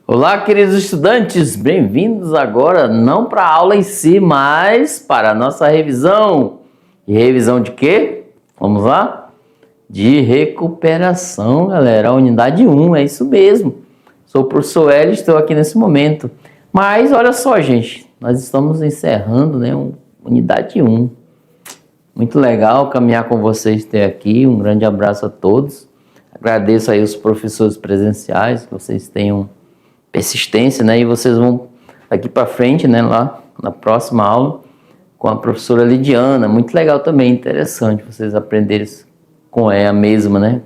Olá, queridos estudantes, bem-vindos agora não para a aula em si, mas para a nossa revisão. E revisão de quê? Vamos lá? De recuperação, galera. A unidade 1, é isso mesmo. Sou o professor Hélio, estou aqui nesse momento. Mas olha só, gente, nós estamos encerrando, né, unidade 1. Muito legal caminhar com vocês até aqui. Um grande abraço a todos. Agradeço aí os professores presenciais, que vocês tenham persistência, né? E vocês vão aqui para frente, né? Lá na próxima aula com a professora Lidiana. Muito legal também, interessante vocês aprenderem com ela mesma, né?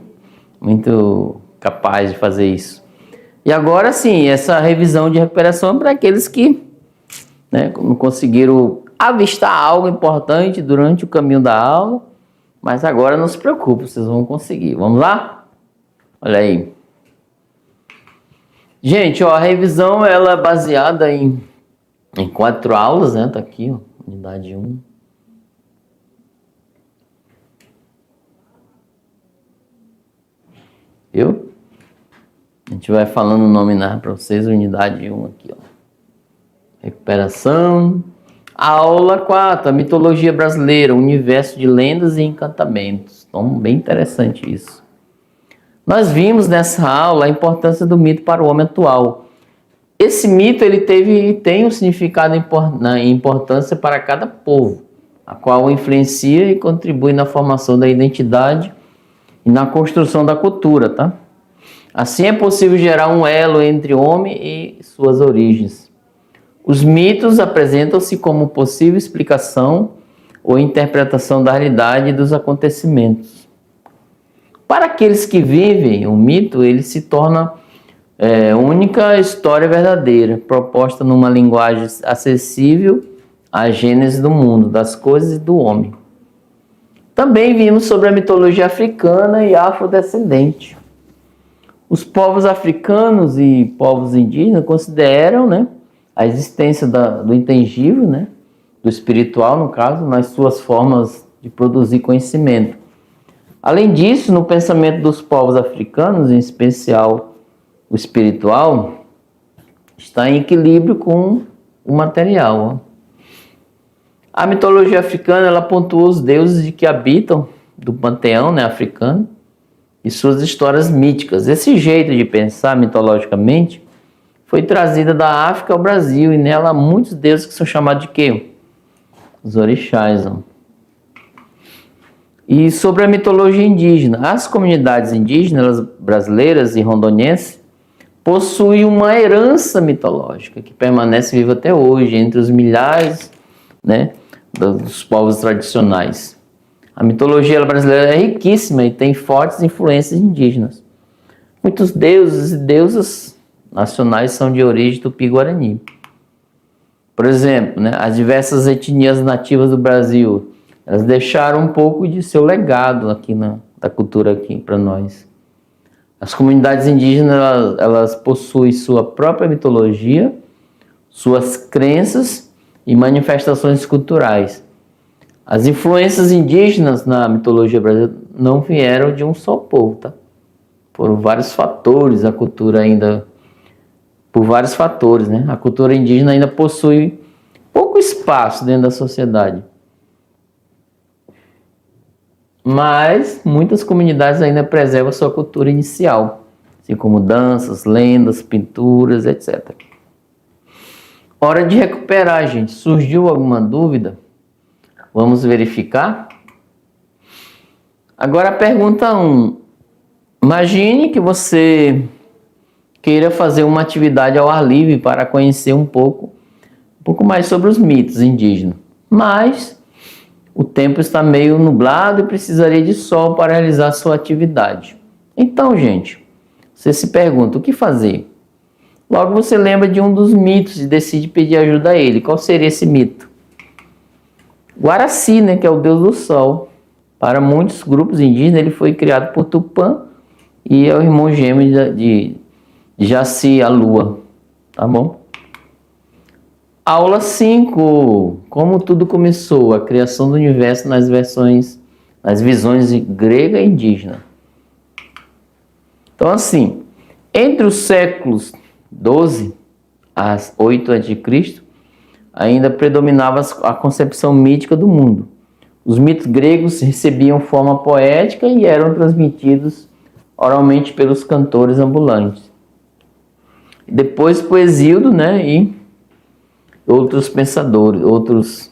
Muito capaz de fazer isso. E agora sim, essa revisão de recuperação é para aqueles que, né, não conseguiram avistar algo importante durante o caminho da aula, mas agora não se preocupe, vocês vão conseguir. Vamos lá? Olha aí. Gente, ó, a revisão ela é baseada em 4 aulas, né? Tá aqui, ó, unidade 1. Viu? A gente vai falando o nome, né, para vocês, unidade 1 aqui, ó. Recuperação. Aula 4, a mitologia brasileira, universo de lendas e encantamentos. Então, bem interessante isso. Nós vimos nessa aula a importância do mito para o homem atual. Esse mito ele tem um significado e importância para cada povo, a qual influencia e contribui na formação da identidade e na construção da cultura, tá? Assim é possível gerar um elo entre o homem e suas origens. Os mitos apresentam-se como possível explicação ou interpretação da realidade e dos acontecimentos. Para aqueles que vivem o mito, ele se torna única história verdadeira, proposta numa linguagem acessível à gênese do mundo, das coisas e do homem. Também vimos sobre a mitologia africana e afrodescendente. Os povos africanos e povos indígenas consideram, né, a existência do intangível, né, do espiritual, no caso, nas suas formas de produzir conhecimento. Além disso, no pensamento dos povos africanos, em especial o espiritual, está em equilíbrio com o material. A mitologia africana ela pontua os deuses de que habitam do panteão, né, africano e suas histórias míticas. Esse jeito de pensar mitologicamente foi trazida da África ao Brasil e nela há muitos deuses que são chamados de quê? Os orixás. E sobre a mitologia indígena, as comunidades indígenas brasileiras e rondonienses possuem uma herança mitológica que permanece viva até hoje entre os milhares, né, dos povos tradicionais. A mitologia brasileira é riquíssima e tem fortes influências indígenas. Muitos deuses e deusas nacionais são de origem tupi-guarani. Por exemplo, né, as diversas etnias nativas do Brasil, elas deixaram um pouco de seu legado aqui da cultura aqui para nós. As comunidades indígenas elas possuem sua própria mitologia, suas crenças e manifestações culturais. As influências indígenas na mitologia brasileira não vieram de um só povo, tá? Por vários fatores, a cultura ainda por vários fatores, né? A cultura indígena ainda possui pouco espaço dentro da sociedade. Mas muitas comunidades ainda preservam sua cultura inicial, assim como danças, lendas, pinturas, etc. Hora de recuperar, gente. Surgiu alguma dúvida? Vamos verificar? Agora a pergunta 1. Imagine que você queira fazer uma atividade ao ar livre para conhecer um pouco mais sobre os mitos indígenas. Mas o tempo está meio nublado e precisaria de sol para realizar sua atividade. Então, gente, você se pergunta o que fazer? Logo você lembra de um dos mitos e decide pedir ajuda a ele. Qual seria esse mito? Guaraci, né, que é o deus do sol. Para muitos grupos indígenas, ele foi criado por Tupã e é o irmão gêmeo de Jaci, a lua. Tá bom? Aula 5. Como tudo começou? A criação do universo nas visões grega e indígena. Então, assim, entre os séculos 12 a 8 a.C., ainda predominava a concepção mítica do mundo. Os mitos gregos recebiam forma poética e eram transmitidos oralmente pelos cantores ambulantes. Depois por Hesíodo, e outros pensadores, outros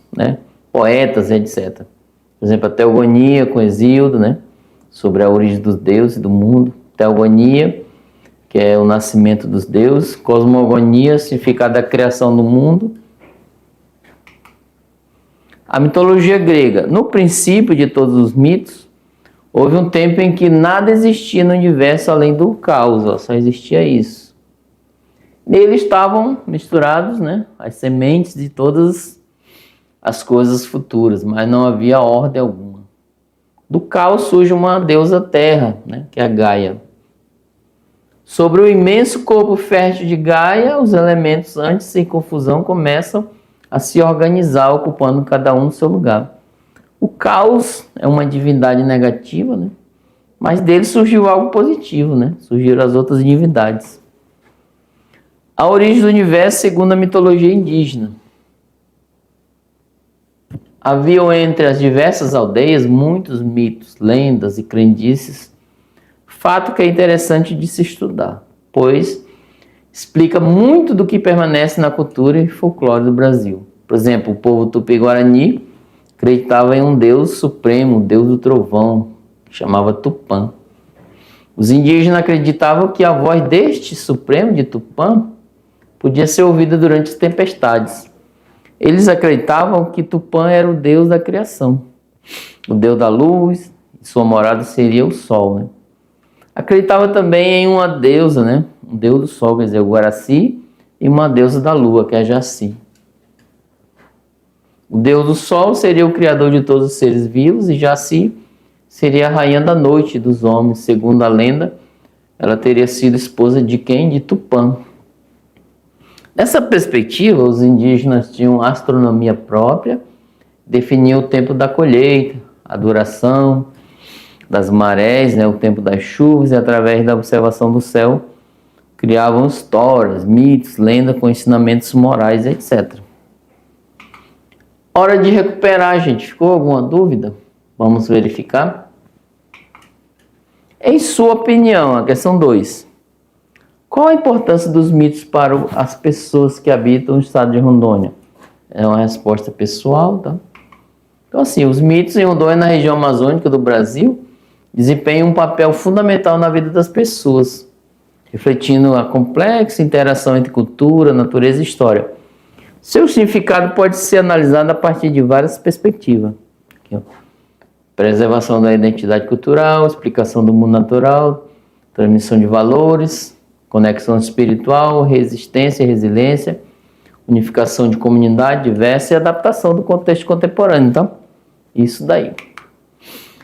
poetas, etc. Por exemplo, a Teogonia com Hesíodo, sobre a origem dos deuses e do mundo. Teogonia, que é o nascimento dos deuses. Cosmogonia, significado da criação do mundo. A mitologia grega. No princípio de todos os mitos, houve um tempo em que nada existia no universo além do caos, só existia isso. Nele estavam misturados as sementes de todas as coisas futuras, mas não havia ordem alguma. Do caos surge uma deusa terra, que é a Gaia. Sobre o imenso corpo fértil de Gaia, os elementos antes em confusão começam a se organizar, ocupando cada um no seu lugar. O caos é uma divindade negativa, mas dele surgiu algo positivo, surgiram as outras divindades. A origem do universo segundo a mitologia indígena. Haviam entre as diversas aldeias muitos mitos, lendas e crendices, fato que é interessante de se estudar, pois explica muito do que permanece na cultura e folclore do Brasil. Por exemplo, o povo Tupi-Guarani acreditava em um Deus supremo, Deus do trovão, que chamava Tupã. Os indígenas acreditavam que a voz deste supremo de Tupã podia ser ouvida durante as tempestades. Eles acreditavam que Tupã era o Deus da criação, o Deus da luz, e sua morada seria o Sol. Acreditava também em uma deusa, um Deus do Sol, quer dizer, o Guaraci, e uma deusa da Lua, que é a Jaci. O Deus do Sol seria o criador de todos os seres vivos e Jaci seria a rainha da noite dos homens. Segundo a lenda, ela teria sido esposa de quem? De Tupã. Nessa perspectiva, os indígenas tinham astronomia própria, definiam o tempo da colheita, a duração das marés, o tempo das chuvas, e através da observação do céu, criavam histórias, mitos, lendas com ensinamentos morais, etc. Hora de recuperar, gente. Ficou alguma dúvida? Vamos verificar. Em sua opinião, a questão 2. Qual a importância dos mitos para as pessoas que habitam o estado de Rondônia? É uma resposta pessoal, tá? Então, assim, os mitos em Rondônia, na região amazônica do Brasil, desempenham um papel fundamental na vida das pessoas, refletindo a complexa interação entre cultura, natureza e história. Seu significado pode ser analisado a partir de várias perspectivas. Aqui, preservação da identidade cultural, explicação do mundo natural, transmissão de valores, conexão espiritual, resistência e resiliência, unificação de comunidade diversa e adaptação do contexto contemporâneo. Então, isso daí.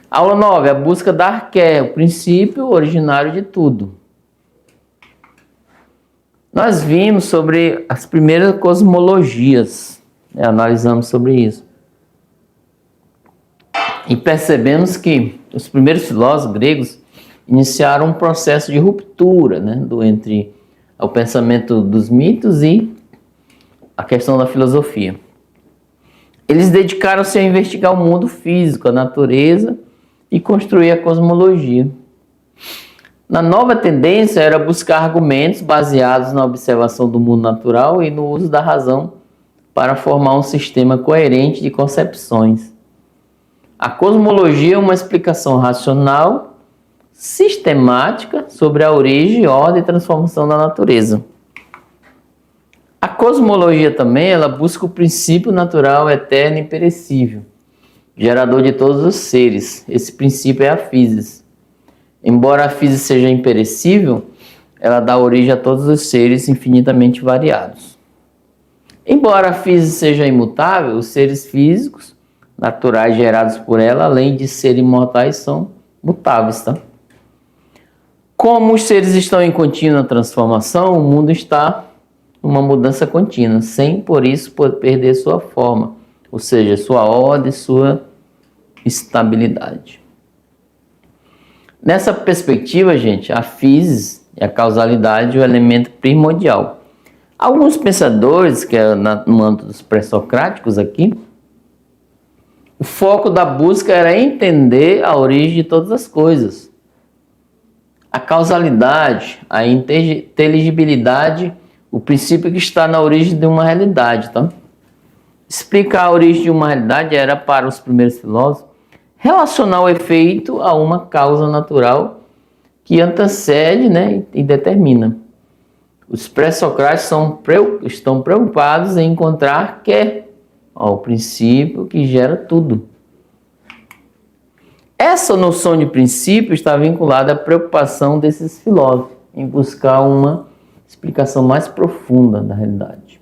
Aula 9, a busca da arqué, o princípio originário de tudo. Nós vimos sobre as primeiras cosmologias, analisamos sobre isso. E percebemos que os primeiros filósofos gregos iniciaram um processo de ruptura entre o pensamento dos mitos e a questão da filosofia. Eles dedicaram-se a investigar o mundo físico, a natureza e construir a cosmologia. Na nova tendência era buscar argumentos baseados na observação do mundo natural e no uso da razão para formar um sistema coerente de concepções. A cosmologia é uma explicação racional, sistemática sobre a origem, ordem e transformação da natureza. A cosmologia também ela busca o princípio natural, eterno e perecível, gerador de todos os seres. Esse princípio é a física. Embora a física seja imperecível, ela dá origem a todos os seres infinitamente variados. Embora a física seja imutável, os seres físicos naturais gerados por ela, além de serem imortais, são mutáveis, tá? Como os seres estão em contínua transformação, o mundo está em uma mudança contínua, sem por isso perder sua forma, ou seja, sua ordem, sua estabilidade. Nessa perspectiva, gente, a física e a causalidade o elemento primordial. Alguns pensadores, que é no âmbito dos pré-socráticos aqui, o foco da busca era entender a origem de todas as coisas. A causalidade, a inteligibilidade, o princípio que está na origem de uma realidade. Tá? Explicar a origem de uma realidade era, para os primeiros filósofos, relacionar o efeito a uma causa natural que antecede, né, e determina. Os pré-socráticos estão preocupados em encontrar o princípio que gera tudo. Essa noção de princípio está vinculada à preocupação desses filósofos em buscar uma explicação mais profunda da realidade.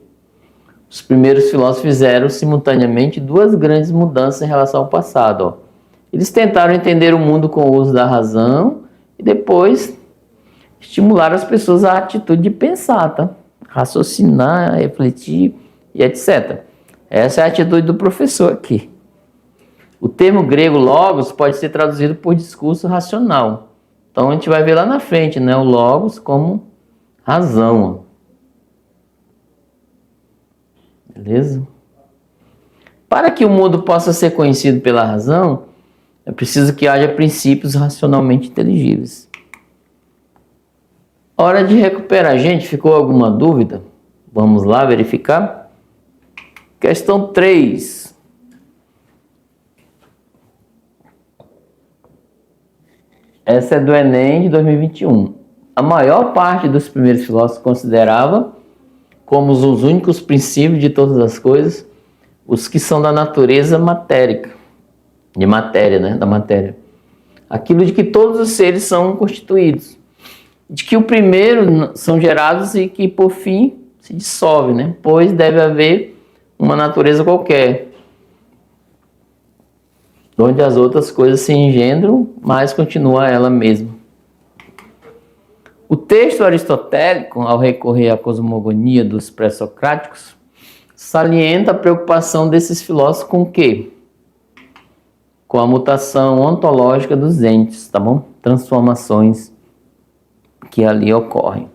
Os primeiros filósofos fizeram simultaneamente duas grandes mudanças em relação ao passado. Eles tentaram entender o mundo com o uso da razão e depois estimular as pessoas à atitude de pensar, tá? Raciocinar, refletir e etc. Essa é a atitude do professor aqui. O termo grego logos pode ser traduzido por discurso racional. Então a gente vai ver lá na frente, né, o logos como razão. Beleza? Para que o mundo possa ser conhecido pela razão, é preciso que haja princípios racionalmente inteligíveis. Hora de recuperar. Gente, ficou alguma dúvida? Vamos lá verificar. Questão 3. Essa é do Enem de 2021. A maior parte dos primeiros filósofos considerava como os únicos princípios de todas as coisas os que são da natureza matérica. De matéria, né? Da matéria. Aquilo de que todos os seres são constituídos. De que o primeiro são gerados e que por fim se dissolve, né? Pois deve haver uma natureza qualquer, onde as outras coisas se engendram, mas continua ela mesma. O texto aristotélico, ao recorrer à cosmogonia dos pré-socráticos, salienta a preocupação desses filósofos com o quê? Com a mutação ontológica dos entes, tá bom? Transformações que ali ocorrem.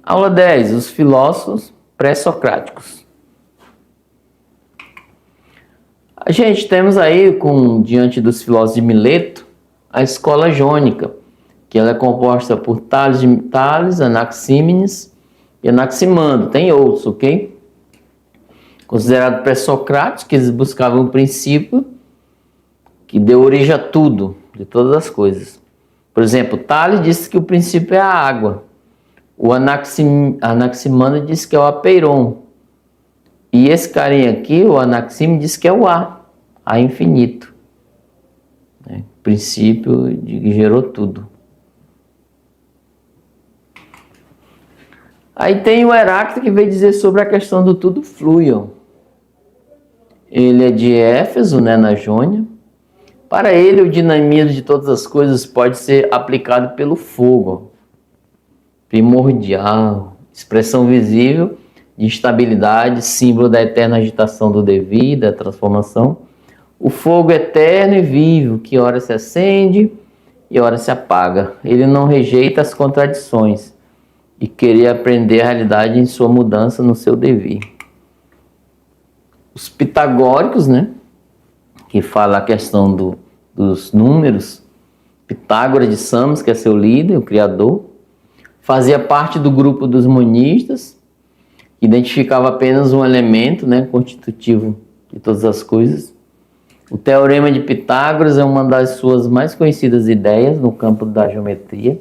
Aula 10. Os filósofos pré-socráticos. A gente temos aí, diante dos filósofos de Mileto, a escola jônica, que ela é composta por Tales, Anaxímenes e Anaximandro. Tem outros, ok? Considerado pré-socráticos, que eles buscavam um princípio que deu origem a tudo, de todas as coisas. Por exemplo, Tales disse que o princípio é a água. O Anaximandro disse que é o apeiron. E esse carinha aqui, o Anaxímenes, disse que é o ar infinito. Princípio que gerou tudo. Aí tem o Heráclito, que veio dizer sobre a questão do tudo fluiam. Ele é de Éfeso, né, na Jônia. Para ele, o dinamismo de todas as coisas pode ser aplicado pelo fogo. Primordial, expressão visível de instabilidade, símbolo da eterna agitação do devir, da transformação. O fogo eterno e vivo, que ora se acende e ora se apaga. Ele não rejeita as contradições e queria aprender a realidade em sua mudança no seu devir. Os pitagóricos, né, que fala a questão dos números, Pitágoras de Samos, que é seu líder, o criador, fazia parte do grupo dos monistas, que identificava apenas um elemento, né, constitutivo de todas as coisas. O Teorema de Pitágoras é uma das suas mais conhecidas ideias no campo da geometria,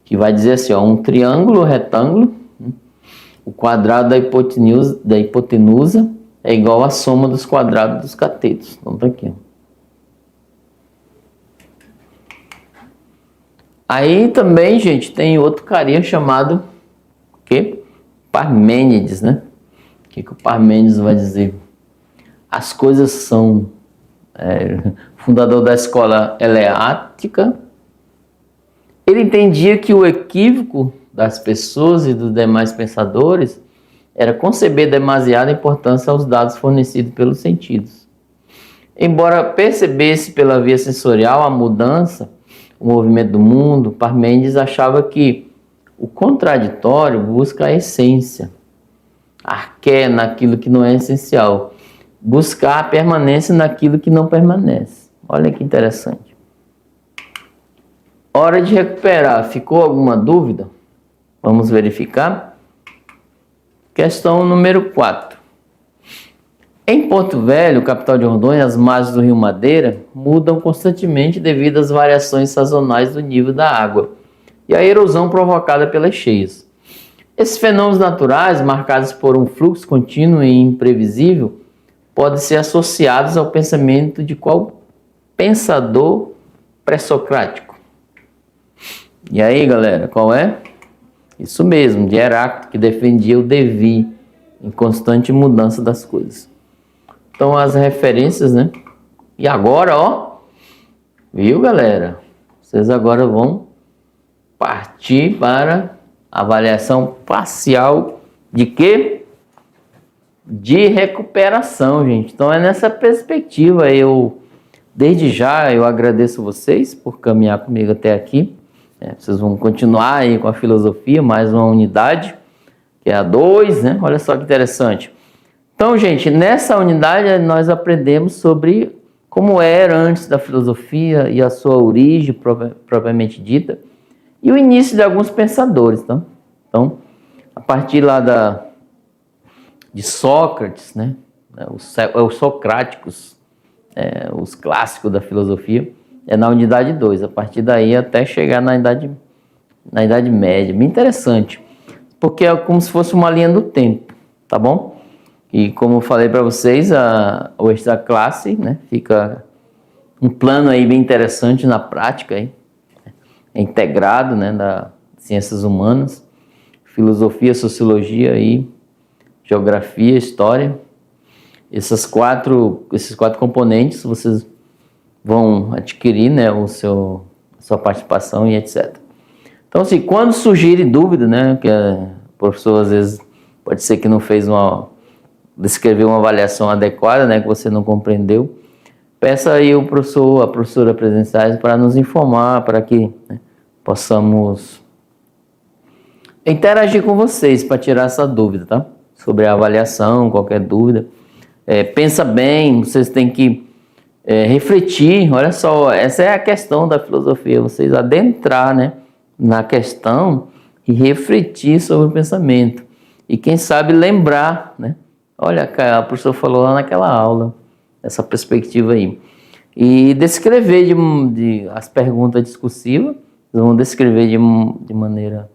que vai dizer assim, um triângulo retângulo, o quadrado da hipotenusa é igual à soma dos quadrados dos catetos. Então tá aqui. Aí também, gente, tem outro carinha chamado Parmênides, né? O que o Parmênides vai dizer? As coisas são... fundador da escola eleática. Ele entendia que o equívoco das pessoas e dos demais pensadores era conceber demasiada importância aos dados fornecidos pelos sentidos. Embora percebesse pela via sensorial a mudança o movimento do mundo, Parmênides achava que o contraditório busca a essência, arqué naquilo que não é essencial, buscar a permanência naquilo que não permanece. Olha que interessante. Hora de recuperar. Ficou alguma dúvida? Vamos verificar. Questão número 4. Em Porto Velho, capital de Rondônia, as margens do rio Madeira mudam constantemente devido às variações sazonais do nível da água e a erosão provocada pelas cheias. Esses fenômenos naturais, marcados por um fluxo contínuo e imprevisível, podem ser associados ao pensamento de qual pensador pré-socrático? E aí, galera, qual é? Isso mesmo, de Heráclito, que defendia o devir em constante mudança das coisas. Então, as referências, né? E agora, ó, viu, galera? Vocês agora vão partir para a avaliação parcial de quê? De recuperação, gente. Então, é nessa perspectiva. Desde já, eu agradeço vocês por caminhar comigo até aqui. Vocês vão continuar aí com a filosofia, mais uma unidade, que é a 2, né? Olha só que interessante. Então, gente, nessa unidade nós aprendemos sobre como era antes da filosofia e a sua origem propriamente dita, e o início de alguns pensadores. Tá? Então, a partir lá de Sócrates, né? Os socráticos, os clássicos da filosofia, é na unidade 2, a partir daí até chegar na Idade Média. Bem interessante, porque é como se fosse uma linha do tempo, tá bom? E como eu falei para vocês, o extra classe, né, fica um plano aí bem interessante na prática, aí, é integrado, né, das ciências humanas, filosofia, sociologia e geografia, história. Esses quatro componentes vocês vão adquirir, né, sua participação e etc. Então, assim, quando surgirem dúvida, né, que o professor às vezes pode ser que não descreveu uma avaliação adequada, né, que você não compreendeu, peça aí a professora presenciais para nos informar, para que, né, possamos interagir com vocês para tirar essa dúvida, tá? Sobre a avaliação, qualquer dúvida. Pensa bem, vocês têm que refletir. Olha só, essa é a questão da filosofia, vocês adentrar, né, na questão e refletir sobre o pensamento. E quem sabe lembrar, né? Olha, a professora falou lá naquela aula, essa perspectiva aí. E descrever as perguntas discursivas, vão descrever de maneira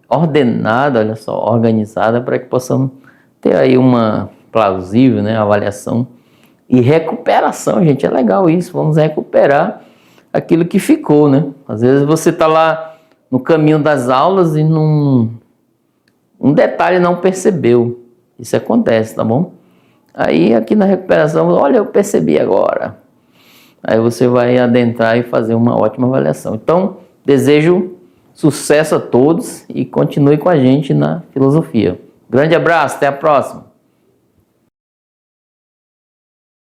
ordenada, olha só, organizada, para que possamos ter aí uma plausível, né, avaliação e recuperação, gente, é legal isso, vamos recuperar aquilo que ficou, né? Às vezes você está lá no caminho das aulas e um detalhe não percebeu. Isso acontece, tá bom? Aí aqui na recuperação, olha, eu percebi agora. Aí você vai adentrar e fazer uma ótima avaliação. Então, desejo sucesso a todos e continue com a gente na filosofia. Grande abraço, até a próxima.